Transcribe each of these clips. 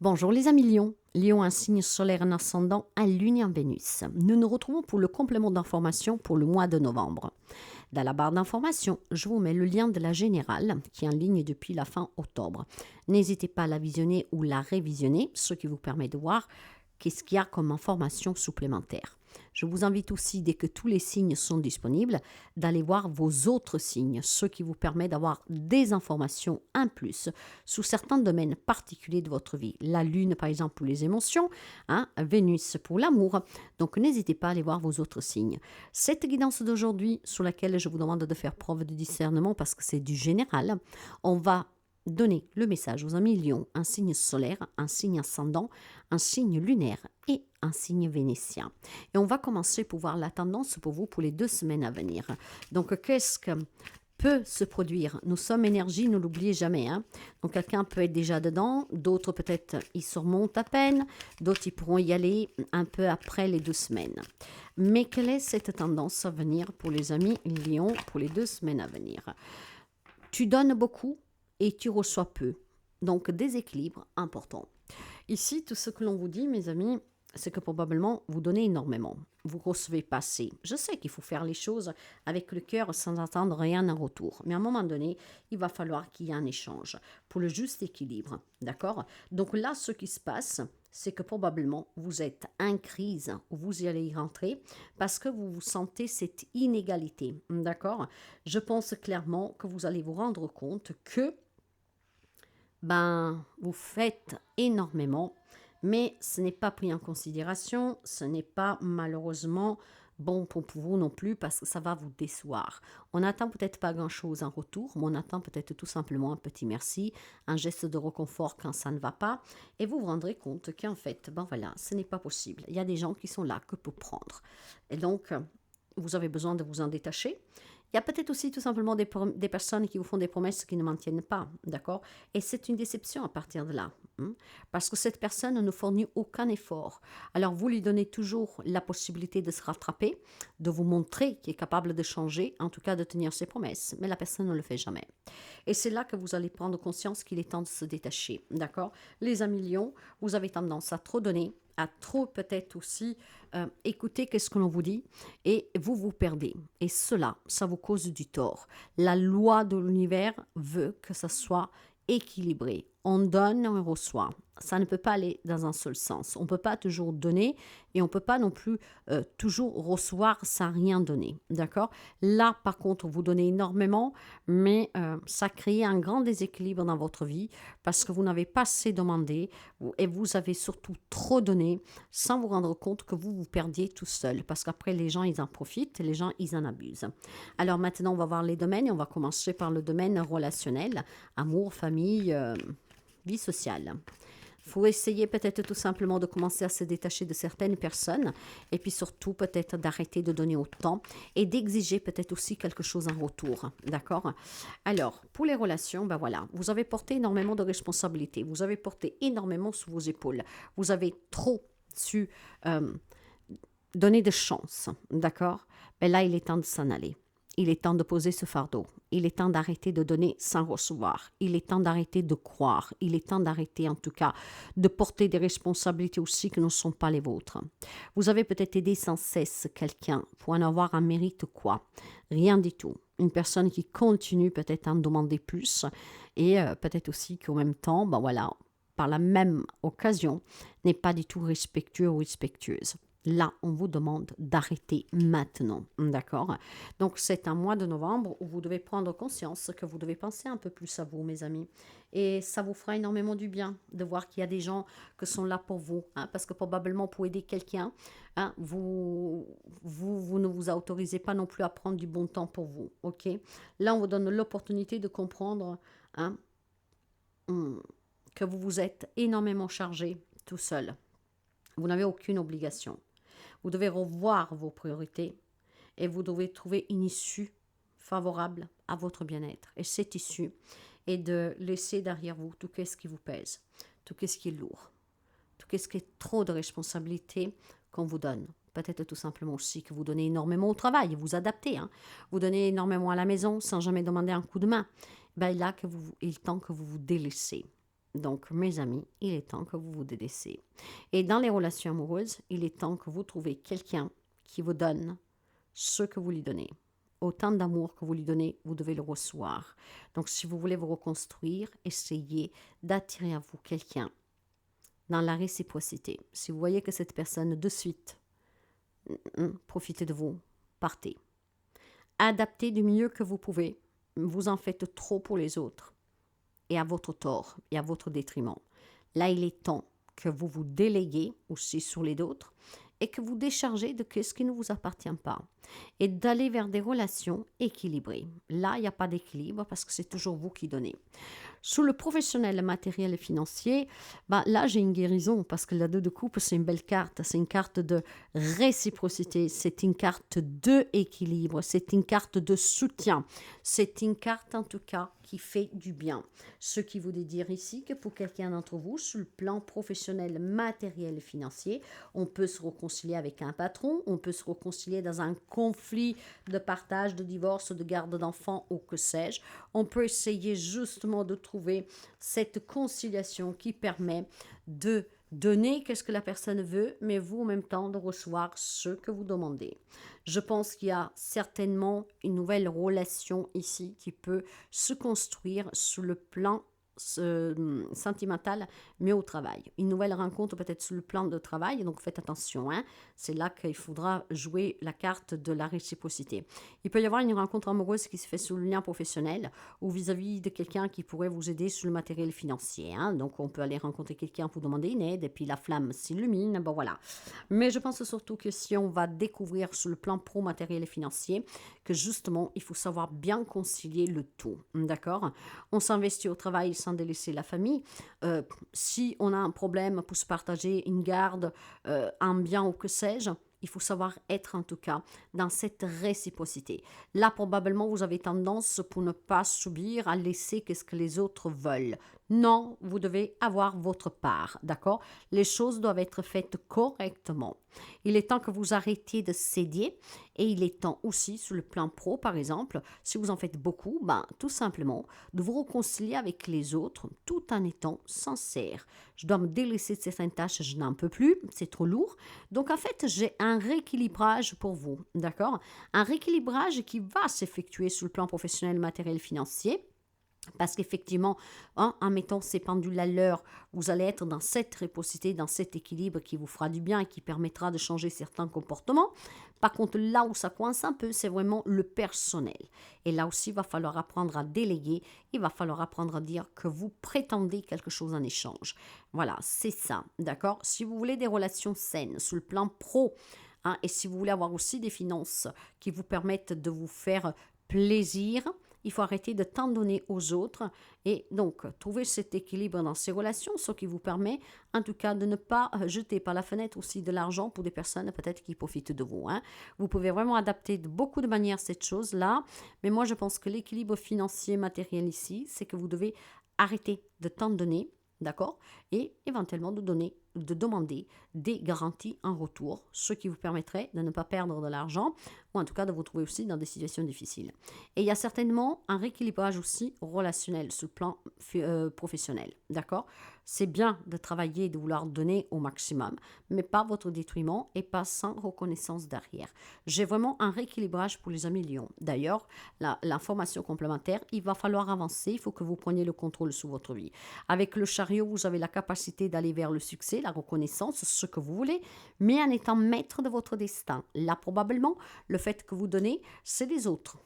Bonjour les amis Lion. Lion, un signe solaire, un ascendant, un lune et un Vénus. Nous nous retrouvons pour le complément d'information pour le mois de novembre. Dans la barre d'information, je vous mets le lien de la générale qui est en ligne depuis la fin octobre. N'hésitez pas à la visionner ou la révisionner, ce qui vous permet de voir qu'est-ce qu'il y a comme information supplémentaire. Je vous invite aussi, dès que tous les signes sont disponibles, d'aller voir vos autres signes, ce qui vous permet d'avoir des informations en plus sous certains domaines particuliers de votre vie. La Lune, par exemple, pour les émotions, Vénus pour l'amour. Donc, n'hésitez pas à aller voir vos autres signes. Cette guidance d'aujourd'hui, sur laquelle je vous demande de faire preuve de discernement parce que c'est du général, on va donner le message aux amis Lion, un signe solaire, un signe ascendant, un signe lunaire et un signe vénitien. Et on va commencer pour voir la tendance pour vous pour les 2 semaines à venir. Donc, qu'est-ce que peut se produire? Nous sommes énergie, ne l'oubliez jamais. Donc, quelqu'un peut être déjà dedans, d'autres peut-être ils surmontent à peine, d'autres ils pourront y aller un peu après les 2 semaines. Mais quelle est cette tendance à venir pour les amis Lion pour les 2 semaines à venir? Tu donnes beaucoup et tu reçois peu. Donc, déséquilibre important. Ici, tout ce que l'on vous dit, mes amis, c'est que probablement vous donnez énormément. Vous recevez pas assez. Je sais qu'il faut faire les choses avec le cœur sans attendre rien en retour. Mais à un moment donné, il va falloir qu'il y ait un échange pour le juste équilibre. D'accord? Donc là, ce qui se passe, c'est que probablement vous êtes en crise, vous y allez y rentrer parce que vous vous sentez cette inégalité. D'accord? Je pense clairement que vous allez vous rendre compte que vous faites énormément, mais ce n'est pas pris en considération, ce n'est pas malheureusement bon pour vous non plus parce que ça va vous décevoir. On n'attend peut-être pas grand-chose en retour, mais on attend peut-être tout simplement un petit merci, un geste de réconfort quand ça ne va pas, et vous vous rendrez compte qu'en fait, voilà, ce n'est pas possible. Il y a des gens qui sont là que pour prendre. Et donc, vous avez besoin de vous en détacher. Il y a peut-être aussi tout simplement des personnes qui vous font des promesses qui ne maintiennent pas, d'accord? Et c'est une déception à partir de là, parce que cette personne ne fournit aucun effort. Alors vous lui donnez toujours la possibilité de se rattraper, de vous montrer qu'il est capable de changer, en tout cas de tenir ses promesses, mais la personne ne le fait jamais. Et c'est là que vous allez prendre conscience qu'il est temps de se détacher, d'accord? Les amis Lions, vous avez tendance à trop donner, à trop peut-être aussi écouter qu'est-ce que l'on vous dit et vous vous perdez. Et cela, ça vous cause du tort. La loi de l'univers veut que ça soit équilibré. On donne, on reçoit. Ça ne peut pas aller dans un seul sens. On ne peut pas toujours donner et on ne peut pas non plus toujours recevoir sans rien donner. D'accord? Là, par contre, vous donnez énormément, mais ça crée un grand déséquilibre dans votre vie parce que vous n'avez pas assez demandé et vous avez surtout trop donné sans vous rendre compte que vous vous perdiez tout seul parce qu'après, les gens, ils en profitent, les gens, ils en abusent. Alors maintenant, on va voir les domaines et on va commencer par le domaine relationnel, amour, famille, vie sociale. Il faut essayer peut-être tout simplement de commencer à se détacher de certaines personnes et puis surtout peut-être d'arrêter de donner autant et d'exiger peut-être aussi quelque chose en retour. D'accord? Alors, pour les relations, voilà, vous avez porté énormément de responsabilités, vous avez porté énormément sous vos épaules, vous avez trop su donner de chance. D'accord? Mais là, il est temps de s'en aller. Il est temps de poser ce fardeau. Il est temps d'arrêter de donner sans recevoir. Il est temps d'arrêter de croire. Il est temps d'arrêter, en tout cas, de porter des responsabilités aussi qui ne sont pas les vôtres. Vous avez peut-être aidé sans cesse quelqu'un pour en avoir un mérite quoi? Rien du tout. Une personne qui continue peut-être à en demander plus et peut-être aussi qu'au même temps, voilà, par la même occasion, n'est pas du tout respectueux ou respectueuse. Là, on vous demande d'arrêter maintenant, d'accord? Donc, c'est un mois de novembre où vous devez prendre conscience que vous devez penser un peu plus à vous, mes amis. Et ça vous fera énormément du bien de voir qu'il y a des gens qui sont là pour vous, parce que probablement pour aider quelqu'un, vous ne vous autorisez pas non plus à prendre du bon temps pour vous, ok? Là, on vous donne l'opportunité de comprendre hein, que vous vous êtes énormément chargé tout seul. Vous n'avez aucune obligation. Vous devez revoir vos priorités et vous devez trouver une issue favorable à votre bien-être. Et cette issue est de laisser derrière vous tout ce qui vous pèse, tout ce qui est lourd, tout ce qui est trop de responsabilités qu'on vous donne. Peut-être tout simplement aussi que vous donnez énormément au travail, vous adaptez. Vous donnez énormément à la maison sans jamais demander un coup de main. Là, il est temps que vous vous délaissez. Donc, mes amis, il est temps que vous vous délaissez. Et dans les relations amoureuses, il est temps que vous trouviez quelqu'un qui vous donne ce que vous lui donnez. Autant d'amour que vous lui donnez, vous devez le recevoir. Donc, si vous voulez vous reconstruire, essayez d'attirer à vous quelqu'un dans la réciprocité. Si vous voyez que cette personne de suite, profitez de vous, partez. Adaptez du mieux que vous pouvez. Vous en faites trop pour les autres et à votre tort et à votre détriment. Là, il est temps que vous vous déléguez aussi sur les autres et que vous déchargez de ce qui ne vous appartient pas et d'aller vers des relations équilibrées. Là, il n'y a pas d'équilibre parce que c'est toujours vous qui donnez. Sous le professionnel, matériel et financier, là, j'ai une guérison parce que la 2 de coupe, c'est une belle carte. C'est une carte de réciprocité, c'est une carte de équilibre, c'est une carte de soutien. C'est une carte, en tout cas, qui fait du bien. Ce qui voulait dire ici que pour quelqu'un d'entre vous, sur le plan professionnel, matériel et financier, on peut se réconcilier avec un patron, on peut se réconcilier dans un conflit de partage, de divorce, de garde d'enfants ou que sais-je. On peut essayer justement de trouver cette conciliation qui permet de donner ce que la personne veut, mais vous en même temps de recevoir ce que vous demandez. Je pense qu'il y a certainement une nouvelle relation ici qui peut se construire sur le plan sentimental, mais au travail. Une nouvelle rencontre peut-être sur le plan de travail, donc faites attention. C'est là qu'il faudra jouer la carte de la réciprocité. Il peut y avoir une rencontre amoureuse qui se fait sur le lien professionnel ou vis-à-vis de quelqu'un qui pourrait vous aider sur le matériel financier. Donc on peut aller rencontrer quelqu'un pour demander une aide et puis la flamme s'illumine. Bon voilà. Mais je pense surtout que si on va découvrir sur le plan pro-matériel et financier, que justement, il faut savoir bien concilier le tout. D'accord? On s'investit au travail sans délaisser la famille. Si on a un problème pour se partager une garde, un bien ou que sais-je, il faut savoir être en tout cas dans cette réciprocité. Là, probablement, vous avez tendance pour ne pas subir à laisser ce que les autres veulent. Non, vous devez avoir votre part, d'accord? Les choses doivent être faites correctement. Il est temps que vous arrêtiez de céder et il est temps aussi, sur le plan pro, par exemple, si vous en faites beaucoup, tout simplement, de vous réconcilier avec les autres tout en étant sincère. Je dois me délaisser de certaines tâches, je n'en peux plus, c'est trop lourd. Donc, en fait, j'ai un rééquilibrage pour vous, d'accord? Un rééquilibrage qui va s'effectuer sur le plan professionnel, matériel, financier. Parce qu'effectivement, en mettant ces pendules à l'heure, vous allez être dans cette réciprocité, dans cet équilibre qui vous fera du bien et qui permettra de changer certains comportements. Par contre, là où ça coince un peu, c'est vraiment le personnel. Et là aussi, il va falloir apprendre à déléguer, il va falloir apprendre à dire que vous prétendez quelque chose en échange. Voilà, c'est ça, d'accord? Si vous voulez des relations saines sur le plan pro, et si vous voulez avoir aussi des finances qui vous permettent de vous faire plaisir, il faut arrêter de tant donner aux autres et donc trouver cet équilibre dans ces relations, ce qui vous permet en tout cas de ne pas jeter par la fenêtre aussi de l'argent pour des personnes peut-être qui profitent de vous. Vous pouvez vraiment adapter de beaucoup de manières cette chose-là, mais moi je pense que l'équilibre financier matériel ici, c'est que vous devez arrêter de tant donner, d'accord, et éventuellement de demander des garanties en retour, ce qui vous permettrait de ne pas perdre de l'argent ou en tout cas de vous trouver aussi dans des situations difficiles. Et il y a certainement un rééquilibrage aussi relationnel sur le plan professionnel, d'accord? C'est bien de travailler et de vouloir donner au maximum, mais pas votre détriment et pas sans reconnaissance derrière. J'ai vraiment un rééquilibrage pour les amis Lion. D'ailleurs, l'information complémentaire, il va falloir avancer, il faut que vous preniez le contrôle sur votre vie. Avec le chariot, vous avez la capacité d'aller vers le succès, la reconnaissance, ce que vous voulez, mais en étant maître de votre destin. Là, probablement, le fait que vous donnez, c'est les autres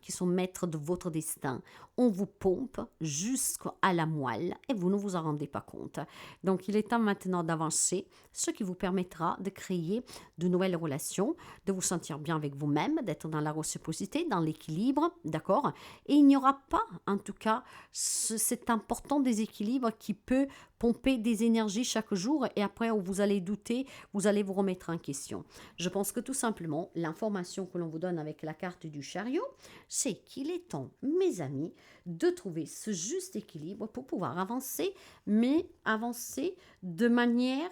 qui sont maîtres de votre destin. On vous pompe jusqu'à la moelle et vous ne vous en rendez pas compte. Donc, il est temps maintenant d'avancer, ce qui vous permettra de créer de nouvelles relations, de vous sentir bien avec vous-même, d'être dans la réciprocité, dans l'équilibre, d'accord? Et il n'y aura pas, en tout cas, cet important déséquilibre qui peut pomper des énergies chaque jour et après où vous allez douter, vous allez vous remettre en question. Je pense que tout simplement, l'information que l'on vous donne avec la carte du chariot, c'est qu'il est temps, mes amis, de trouver ce juste équilibre pour pouvoir avancer, mais avancer de manière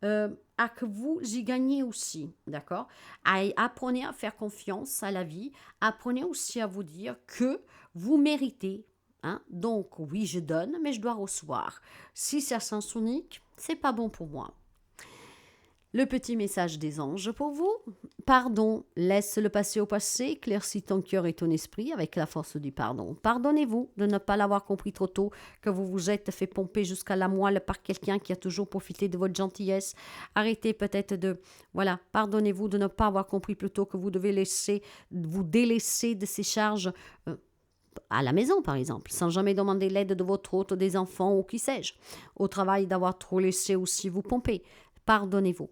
à que vous y gagnez aussi, d'accord? Apprenez à faire confiance à la vie, apprenez aussi à vous dire que vous méritez Hein? Donc, oui, je donne, mais je dois recevoir. Si c'est à sens unique, c'est pas bon pour moi. Le petit message des anges pour vous. Pardon, laisse le passé au passé, éclaircis ton cœur et ton esprit avec la force du pardon. Pardonnez-vous de ne pas l'avoir compris trop tôt, que vous vous êtes fait pomper jusqu'à la moelle par quelqu'un qui a toujours profité de votre gentillesse. Arrêtez peut-être de... Voilà, pardonnez-vous de ne pas avoir compris plus tôt que vous devez vous délaisser de ces charges à la maison, par exemple, sans jamais demander l'aide de votre hôte, des enfants ou qui sais-je. Au travail, d'avoir trop laissé aussi vous pomper. Pardonnez-vous.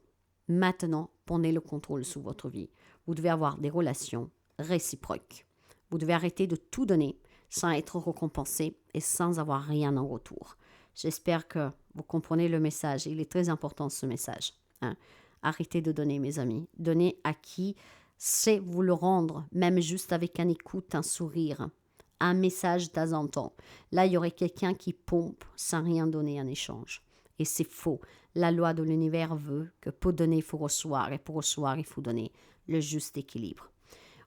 Maintenant, prenez le contrôle sur votre vie. Vous devez avoir des relations réciproques. Vous devez arrêter de tout donner sans être récompensé et sans avoir rien en retour. J'espère que vous comprenez le message. Il est très important ce message. Hein. Arrêtez de donner, mes amis. Donnez à qui sait vous le rendre, même juste avec un écoute, un sourire, un message de temps en temps. Là, il y aurait quelqu'un qui pompe sans rien donner en échange. Et c'est faux. La loi de l'univers veut que pour donner, il faut recevoir. Et pour recevoir, il faut donner le juste équilibre.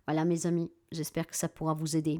Voilà, mes amis, j'espère que ça pourra vous aider.